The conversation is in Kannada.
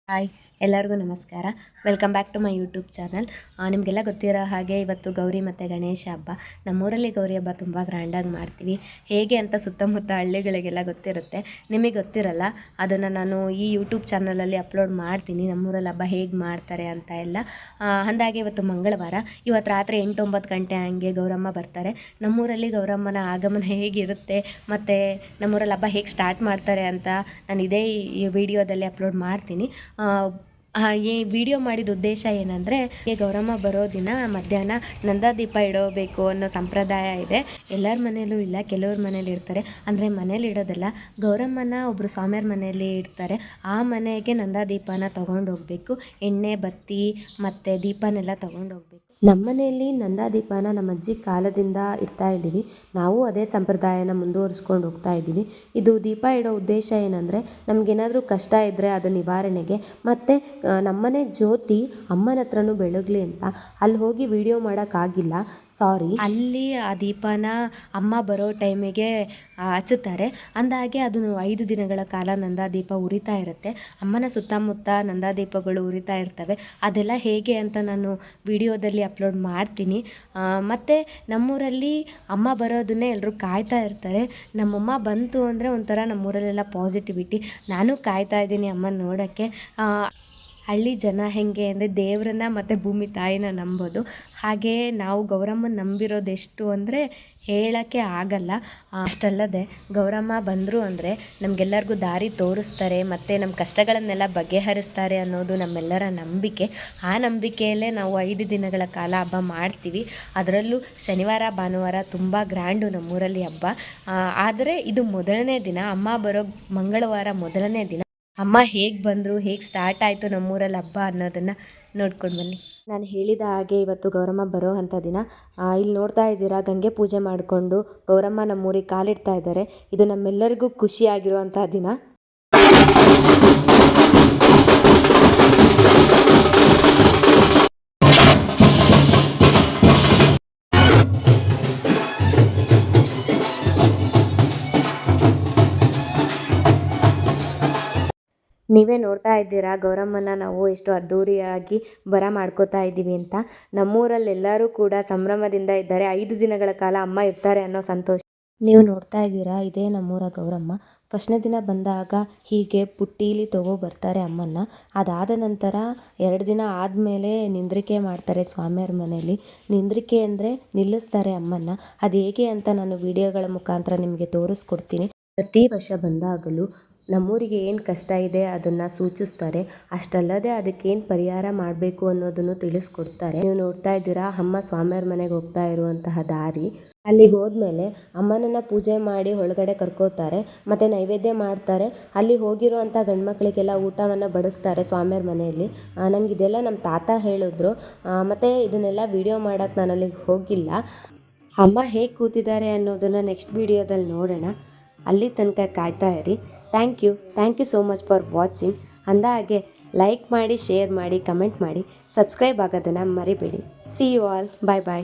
ಹಾಯ್, ಎಲ್ಲರಿಗೂ ನಮಸ್ಕಾರ. Welcome back to my YouTube channel. ನಿಮಗೆಲ್ಲ ಗೊತ್ತಿರೋ ಹಾಗೆ ಇವತ್ತು ಗೌರಿ ಮತ್ತು ಗಣೇಶ ಹಬ್ಬ. ನಮ್ಮೂರಲ್ಲಿ ಗೌರಿ ಹಬ್ಬ ತುಂಬ ಗ್ರ್ಯಾಂಡಾಗಿ ಮಾಡ್ತೀವಿ. ಹೇಗೆ ಅಂತ ಸುತ್ತಮುತ್ತ ಹಳ್ಳಿಗಳಿಗೆಲ್ಲ ಗೊತ್ತಿರುತ್ತೆ. ನಿಮಗೆ ಗೊತ್ತಿರಲ್ಲ, ಅದನ್ನು ನಾನು ಈ ಯೂಟ್ಯೂಬ್ ಚಾನಲಲ್ಲಿ ಅಪ್ಲೋಡ್ ಮಾಡ್ತೀನಿ, ನಮ್ಮೂರಲ್ಲಿ ಹಬ್ಬ ಹೇಗೆ ಮಾಡ್ತಾರೆ ಅಂತ ಎಲ್ಲ. ಅಂದಾಗೆ ಇವತ್ತು ಮಂಗಳವಾರ, ಇವತ್ತು ರಾತ್ರಿ 8-9 ಗಂಟೆ ಹಂಗೆ ಗೌರಮ್ಮ ಬರ್ತಾರೆ. ನಮ್ಮೂರಲ್ಲಿ ಗೌರಮ್ಮನ ಆಗಮನ ಹೇಗಿರುತ್ತೆ ಮತ್ತು ನಮ್ಮೂರಲ್ಲಿ ಹಬ್ಬ ಹೇಗೆ ಸ್ಟಾರ್ಟ್ ಮಾಡ್ತಾರೆ ಅಂತ ನಾನು ಇದೇ ಈ ವಿಡಿಯೋದಲ್ಲಿ ಅಪ್ಲೋಡ್ ಮಾಡ್ತೀನಿ. ಈ ವಿಡಿಯೋ ಮಾಡಿದ ಉದ್ದೇಶ ಏನಂದರೆ, ಗೌರಮ್ಮ ಬರೋ ದಿನ ಮಧ್ಯಾಹ್ನ ನಂದಾದೀಪ ಇಡಬೇಕು ಅನ್ನೋ ಸಂಪ್ರದಾಯ ಇದೆ. ಎಲ್ಲರ ಮನೆಯಲ್ಲೂ ಇಲ್ಲ, ಕೆಲವ್ರ ಮನೇಲಿ ಇಡ್ತಾರೆ. ಅಂದರೆ ಮನೇಲಿ ಇಡೋದಲ್ಲ, ಗೌರಮ್ಮನ ಒಬ್ಬರು ಸ್ವಾಮಿಯವ್ರ ಮನೆಯಲ್ಲಿ ಇಡ್ತಾರೆ. ಆ ಮನೆಗೆ ನಂದಾದೀಪನ ತೊಗೊಂಡೋಗ್ಬೇಕು. ಎಣ್ಣೆ ಬತ್ತಿ ಮತ್ತು ದೀಪನೆಲ್ಲ ತೊಗೊಂಡೋಗ್ಬೇಕು. ನಮ್ಮ ಮನೆಯಲ್ಲಿ ನಂದಾದೀಪನ ನಮ್ಮ ಅಜ್ಜಿ ಕಾಲದಿಂದ ಇಡ್ತಾ ಇದ್ದೀವಿ. ನಾವು ಅದೇ ಸಂಪ್ರದಾಯನ ಮುಂದುವರಿಸ್ಕೊಂಡು ಹೋಗ್ತಾ ಇದ್ದೀವಿ. ಇದು ದೀಪ ಇಡೋ ಉದ್ದೇಶ ಏನಂದರೆ, ನಮಗೇನಾದರೂ ಕಷ್ಟ ಇದ್ದರೆ ಅದು ನಿವಾರಣೆಗೆ, ಮತ್ತು ನಮ್ಮನೆ ಜ್ಯೋತಿ ಅಮ್ಮನ ಹತ್ರನೂ ಬೆಳಗಲಿ ಅಂತ. ಅಲ್ಲಿ ಹೋಗಿ ವಿಡಿಯೋ ಮಾಡೋಕ್ಕಾಗಿಲ್ಲ, ಸಾರಿ. ಅಲ್ಲಿ ಆ ದೀಪನ ಅಮ್ಮ ಬರೋ ಟೈಮಿಗೆ ಹಚ್ಚುತ್ತಾರೆ. ಅಂದಾಗೆ ಅದು 5 ದಿನಗಳ ಕಾಲ ನಂದಾದೀಪ ಉರಿತಾ ಇರುತ್ತೆ. ಅಮ್ಮನ ಸುತ್ತಮುತ್ತ ನಂದಾದೀಪಗಳು ಉರಿತಾ ಇರ್ತವೆ. ಅದೆಲ್ಲ ಹೇಗೆ ಅಂತ ನಾನು ವಿಡಿಯೋದಲ್ಲಿ ಅಪ್ಲೋಡ್ ಮಾಡ್ತೀನಿ. ಮತ್ತು ನಮ್ಮೂರಲ್ಲಿ ಅಮ್ಮ ಬರೋದನ್ನೇ ಎಲ್ಲರೂ ಕಾಯ್ತಾ ಇರ್ತಾರೆ. ನಮ್ಮಮ್ಮ ಬಂತು ಅಂದರೆ ಒಂಥರ ನಮ್ಮೂರಲ್ಲೆಲ್ಲ ಪಾಸಿಟಿವಿಟಿ. ನಾನು ಕಾಯ್ತಾ ಇದ್ದೀನಿ ಅಮ್ಮನ ನೋಡೋಕ್ಕೆ. ಹಳ್ಳಿ ಜನ ಹೇಗೆ ಅಂದರೆ ದೇವರನ್ನ ಮತ್ತು ಭೂಮಿ ತಾಯಿನ ನಂಬೋದು. ಹಾಗೆ ನಾವು ಗೌರಮ್ಮನ ನಂಬಿರೋದೆಷ್ಟು ಅಂದರೆ ಹೇಳೋಕ್ಕೆ ಆಗಲ್ಲ. ಅಷ್ಟಲ್ಲದೆ ಗೌರಮ್ಮ ಬಂದರು ಅಂದರೆ ನಮಗೆಲ್ಲರಿಗೂ ದಾರಿ ತೋರಿಸ್ತಾರೆ ಮತ್ತು ನಮ್ಮ ಕಷ್ಟಗಳನ್ನೆಲ್ಲ ಬಗೆಹರಿಸ್ತಾರೆ ಅನ್ನೋದು ನಮ್ಮೆಲ್ಲರ ನಂಬಿಕೆ. ಆ ನಂಬಿಕೆಯಲ್ಲೇ ನಾವು 5 ದಿನಗಳ ಕಾಲ ಹಬ್ಬ ಮಾಡ್ತೀವಿ. ಅದರಲ್ಲೂ ಶನಿವಾರ ಭಾನುವಾರ ತುಂಬ ಗ್ರ್ಯಾಂಡು ನಮ್ಮೂರಲ್ಲಿ ಹಬ್ಬ. ಆದರೆ ಇದು ಮೊದಲನೇ ದಿನ, ಅಮ್ಮ ಬರೋ ಮಂಗಳವಾರ ಮೊದಲನೇ ದಿನ. ಅಮ್ಮ ಹೇಗೆ ಬಂದರು, ಹೇಗೆ ಸ್ಟಾರ್ಟ್ ಆಯಿತು ನಮ್ಮೂರಲ್ಲಿ ಹಬ್ಬ ಅನ್ನೋದನ್ನು ನೋಡ್ಕೊಂಡು ಬನ್ನಿ. ನಾನು ಹೇಳಿದ ಹಾಗೆ ಇವತ್ತು ಗೌರಮ್ಮ ಬರೋ ಅಂಥ ದಿನ. ಇಲ್ಲಿ ನೋಡ್ತಾ ಇದ್ದೀರಾ, ಗಂಗೆ ಪೂಜೆ ಮಾಡಿಕೊಂಡು ಗೌರಮ್ಮ ನಮ್ಮೂರಿಗೆ ಕಾಲಿಡ್ತಾ ಇದ್ದಾರೆ. ಇದು ನಮ್ಮೆಲ್ಲರಿಗೂ ಖುಷಿಯಾಗಿರುವಂಥ ದಿನ. ನೀವೇ ನೋಡ್ತಾ ಇದ್ದೀರಾ ಗೌರಮ್ಮನ ನಾವು ಎಷ್ಟು ಅದ್ಧೂರಿಯಾಗಿ ಮಾಡ್ಕೋತಾ ಇದ್ದೀವಿ ಅಂತ. ನಮ್ಮೂರಲ್ಲಿ ಎಲ್ಲರೂ ಕೂಡ ಸಂಭ್ರಮದಿಂದ ಇದ್ದಾರೆ. 5 ದಿನಗಳ ಕಾಲ ಅಮ್ಮ ಇರ್ತಾರೆ ಅನ್ನೋ ಸಂತೋಷ. ನೀವು ನೋಡ್ತಾ ಇದ್ದೀರಾ, ಇದೇ ನಮ್ಮೂರ ಗೌರಮ್ಮ. ಫಸ್ಟ್ನೇ ದಿನ ಬಂದಾಗ ಹೀಗೆ ಪುಟ್ಟೀಲಿ ಬರ್ತಾರೆ ಅಮ್ಮನ್ನ. ಅದಾದ ನಂತರ 2 ದಿನ ಆದಮೇಲೆ ನಿಂದ್ರಿಕೆ ಮಾಡ್ತಾರೆ ಸ್ವಾಮಿಯವ್ರ ಮನೆಯಲ್ಲಿ. ನಿಂದ್ರಿಕೆ ಅಂದರೆ ನಿಲ್ಲಿಸ್ತಾರೆ ಅಮ್ಮನ್ನ. ಅದು ಹೇಗೆ ಅಂತ ನಾನು ವಿಡಿಯೋಗಳ ಮುಖಾಂತರ ನಿಮಗೆ ತೋರಿಸ್ಕೊಡ್ತೀನಿ. ಪ್ರತಿ ವರ್ಷ ಬಂದಾಗಲೂ ನಮ್ಮೂರಿಗೆ ಏನು ಕಷ್ಟ ಇದೆ ಅದನ್ನು ಸೂಚಿಸ್ತಾರೆ. ಅಷ್ಟಲ್ಲದೆ ಅದಕ್ಕೇನು ಪರಿಹಾರ ಮಾಡಬೇಕು ಅನ್ನೋದನ್ನು ತಿಳಿಸ್ಕೊಡ್ತಾರೆ. ನೀವು ನೋಡ್ತಾ ಇದ್ದೀರಾ, ಅಮ್ಮ ಸ್ವಾಮಿಯವ್ರ ಮನೆಗೆ ಹೋಗ್ತಾ ಇರುವಂತಹ ದಾರಿ. ಅಲ್ಲಿಗೆ ಹೋದ್ಮೇಲೆ ಅಮ್ಮನನ್ನು ಪೂಜೆ ಮಾಡಿ ಒಳಗಡೆ ಕರ್ಕೋತಾರೆ ಮತ್ತು ನೈವೇದ್ಯ ಮಾಡ್ತಾರೆ. ಅಲ್ಲಿ ಹೋಗಿರುವಂಥ ಗಂಡ್ಮಕ್ಳಿಗೆಲ್ಲ ಊಟವನ್ನು ಬಡಿಸ್ತಾರೆ ಸ್ವಾಮಿಯವ್ರ ಮನೆಯಲ್ಲಿ. ನಂಗೆ ಇದೆಲ್ಲ ನಮ್ಮ ತಾತ ಹೇಳಿದ್ರು. ಮತ್ತು ಇದನ್ನೆಲ್ಲ ವಿಡಿಯೋ ಮಾಡೋಕ್ಕೆ ನಾನು ಅಲ್ಲಿಗೆ ಹೋಗಿಲ್ಲ. ಅಮ್ಮ ಹೇಗೆ ಕೂತಿದ್ದಾರೆ ಅನ್ನೋದನ್ನು ನೆಕ್ಸ್ಟ್ ವಿಡಿಯೋದಲ್ಲಿ ನೋಡೋಣ. ಅಲ್ಲಿ ತನಕ ಕಾಯ್ತಾ ಇರಿ. Thank you so much for watching. ಅಂದಾಗೆ ಲೈಕ್ ಮಾಡಿ, ಶೇರ್ ಮಾಡಿ, ಕಮೆಂಟ್ ಮಾಡಿ, ಸಬ್ಸ್ಕ್ರೈಬ್ ಆಗೋದನ್ನು ಮರಿಬೇಡಿ. See you all. Bye bye.